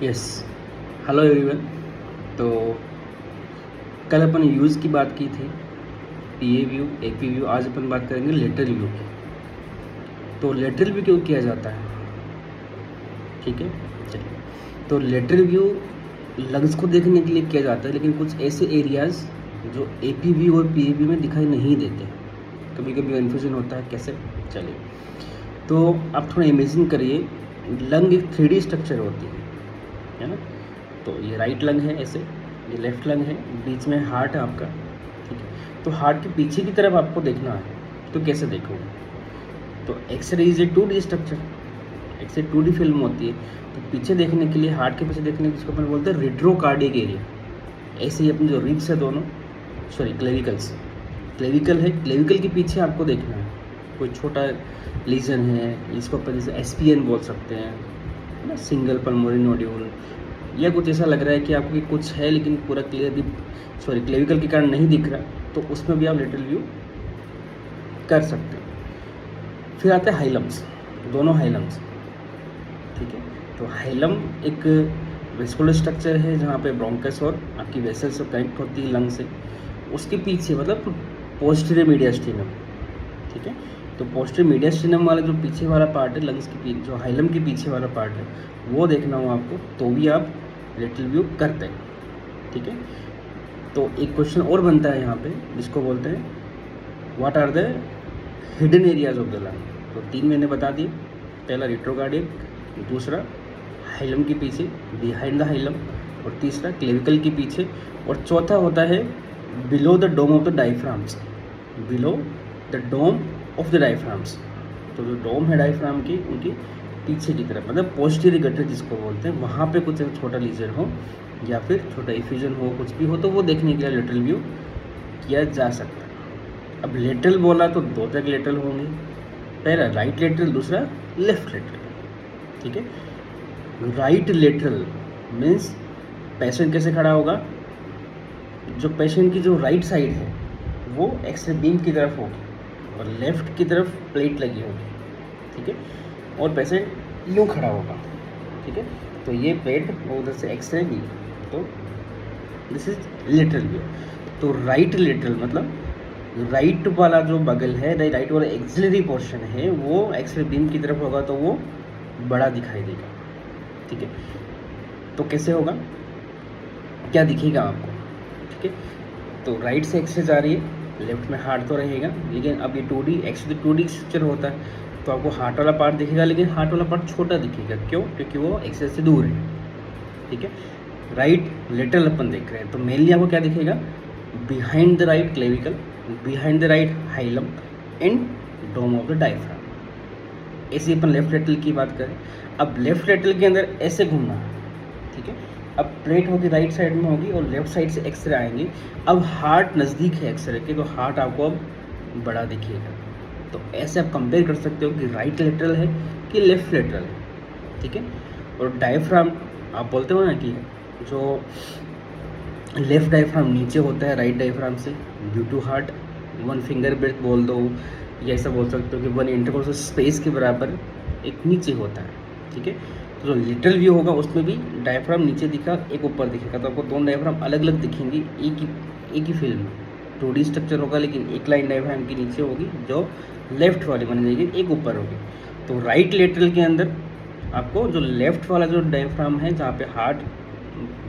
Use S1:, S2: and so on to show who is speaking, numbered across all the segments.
S1: Yes, hello everyone. तो कल अपन use की बात की थी, पीए व्यू, एपी व्यू। आज अपन बात करेंगे लेटरल व्यू की। तो लेटरल व्यू क्यों किया जाता है, ठीक है, चलिए। तो लेटरल व्यू लंग्स को देखने के लिए किया जाता है, लेकिन कुछ ऐसे एरियाज़ जो एपी व्यू और पीए व्यू में दिखाई नहीं देते। कभी कभी कन्फ्यूजन होता है कैसे, चलिए। तो आप थोड़ा इमेजिन करिए, लंग एक 3D स्ट्रक्चर होती है ना। तो ये राइट लंग है ऐसे, ये लेफ्ट लंग है, बीच में हार्ट है आपका, ठीक है। तो हार्ट के पीछे की तरफ आपको देखना है, तो कैसे देखोगे? तो X-ray is a 2D structure, X-ray 2D film होती है। तो पीछे देखने के लिए, हार्ट के पीछे देखने के लिए, जिसको अपन बोलते हैं रेट्रोकार्डिक एरिया। ऐसे ही अपनी जो रिब्स है दोनों, सॉरी क्लेविकल्स, क्लेविकल है, क्लेविकल के पीछे आपको देखना है कोई छोटा लीजन है, इसको अपन जैसे एसपीएन बोल सकते हैं ना, सिंगल पल्मोनरी नोड्यूल, या कुछ ऐसा लग रहा है कि आपको कि कुछ है लेकिन पूरा क्लियर, सॉरी क्लेविकल के कारण नहीं दिख रहा, तो उसमें भी आप लेटरल व्यू कर सकते हैं। फिर आते हैं हाइलम्स, दोनों हाइलम्स, ठीक है। तो हाइलम एक वेस्कुलर स्ट्रक्चर है जहाँ पे ब्रोंकस और आपकी वेसल्स कनेक्ट होती है लंग से। उसके पीछे मतलब पोस्टीरियर मीडियास्टिनम, ठीक है। तो पोस्टीरियर मीडियास्टिनम वाला जो पीछे वाला पार्ट है लंग्स के पीछे, जो हाइलम के पीछे वाला पार्ट है, वो देखना हो आपको तो भी आप लेटरल व्यू करते हैं, ठीक है। तो एक क्वेश्चन और बनता है यहाँ पे, जिसको बोलते हैं what are the hidden areas of the lung. तो 3 मैंने बता दिए, पहला रेट्रोकार्डियक, दूसरा हाइलम के पीछे बिहाइंड द हाइलम, और तीसरा क्लेविकल के पीछे, और चौथा होता है below the dome of the diaphragms, below the dome of the diaphragms. तो जो डोम है डायफ्राम की, उनकी पीछे की तरफ, मतलब पोस्टीरियर गटर जिसको बोलते हैं, वहाँ पे कुछ छोटा लीजन हो या फिर छोटा इफ्यूजन हो, कुछ भी हो, तो वो देखने के लिए लेटरल व्यू किया जा सकता है। अब लेटरल बोला तो 2 तरह के लेटरल होंगे, पहला राइट लेटरल, दूसरा लेफ्ट लेटरल, ठीक है। राइट लेटरल मीन्स पेशेंट कैसे खड़ा होगा, जो पेशेंट की जो राइट साइड है वो एक्सरे बीम की तरफ होगी और लेफ्ट की तरफ प्लेट लगी होगी, ठीक है, और पेशेंट यूँ खड़ा होगा, ठीक है। तो ये प्लेट उधर से एक्सरे बीम, तो दिस इज लेटरल व्यू। तो राइट लेटरल मतलब राइट वाला जो बगल है, राइट वाला एक्सिलरी पोर्शन है, वो एक्सरे बीम की तरफ होगा, तो वो बड़ा दिखाई देगा, ठीक है। तो कैसे होगा, क्या दिखेगा आपको, ठीक है। तो राइट से एक्सरे जा रही है, लेफ्ट में हार्ट तो रहेगा, लेकिन अब ये 2D एक्चुअली 2D स्ट्रक्चर होता है, तो आपको हार्ट वाला पार्ट दिखेगा, लेकिन हार्ट वाला पार्ट छोटा दिखेगा, क्यों? क्योंकि वो एक्सरे से दूर है, ठीक है। राइट लेटरल अपन देख रहे हैं, तो मेनली आपको क्या दिखेगा, behind the right clavicle, behind the right hilum and dome of the diaphragm. ऐसे अपन लेफ्ट लेटरल की बात करें, अब लेफ्ट लेटरल के अंदर ऐसे घूमना है, ठीक है। अब प्लेट होगी राइट साइड में होगी और लेफ्ट साइड से एक्सरे आएंगे। अब हार्ट नज़दीक है एक्सरे के, तो हार्ट आपको अब बड़ा दिखेगा। तो ऐसे आप कंपेयर कर सकते हो कि राइट लेटरल है कि लेफ्ट लेटरल है, ठीक है। और डायफ्राम आप बोलते हो ना कि जो लेफ्ट डायफ्राम नीचे होता है राइट डायफ्राम से, due to heart 1 finger breath बोल दो, या ऐसा बोल सकते हो कि 1 इंटरकोर्सल स्पेस के बराबर एक नीचे होता है, ठीक है। तो जो लेटरल व्यू होगा उसमें भी डायफ्राम नीचे दिखा, एक ऊपर दिखेगा, तो आपको 2 डायफ्राम अलग अलग दिखेंगी एक ही फिल्म में। 2D स्ट्रक्चर होगा, लेकिन एक लाइन डायफ्राम की नीचे होगी, जो लेफ्ट वाली बन जाएगी, एक ऊपर होगी। तो राइट लेटरल के अंदर आपको जो लेफ्ट वाला जो डायफ्राम है, जहाँ पे हार्ट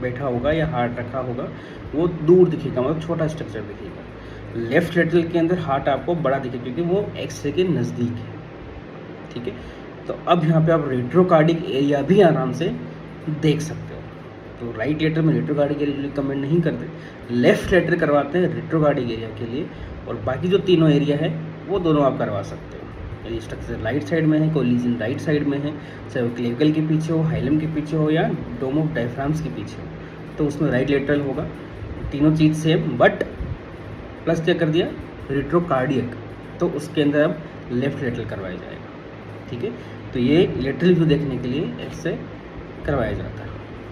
S1: बैठा होगा या हार्ट रखा होगा, वो दूर दिखेगा, मतलब छोटा स्ट्रक्चर दिखेगा। लेफ्ट लेटरल के अंदर हार्ट आपको बड़ा दिखेगा, क्योंकि वो एक्सरे के नज़दीक है, ठीक है। तो अब यहाँ पे आप रेट्रोकार्डिक एरिया भी आराम से देख सकते हो। तो राइट लेटर में रेट्रोकार्डिक एरिया कमेंट नहीं करते, लेफ्ट लेटर करवाते हैं रेट्रोकार्डिक एरिया के लिए, और बाकी जो तीनों एरिया है वो दोनों आप करवा सकते हो। यदि स्ट्रक्चर राइट साइड में है, कोई लीजन राइट साइड में है, चाहे वो क्लेविकल के पीछे हो, हाइलम के पीछे हो, या डोम ऑफ डायफ्राम्स के पीछे हो, तो उसमें राइट लेटरल होगा। तीनों चीज़ सेम, बट प्लस क्या कर दिया, रेट्रोकार्डियक, तो उसके अंदर अब लेफ्ट लेटरल करवाया जाएगा, ठीक है। तो ये लेटरल व्यू देखने के लिए ऐसे करवाया जाता है।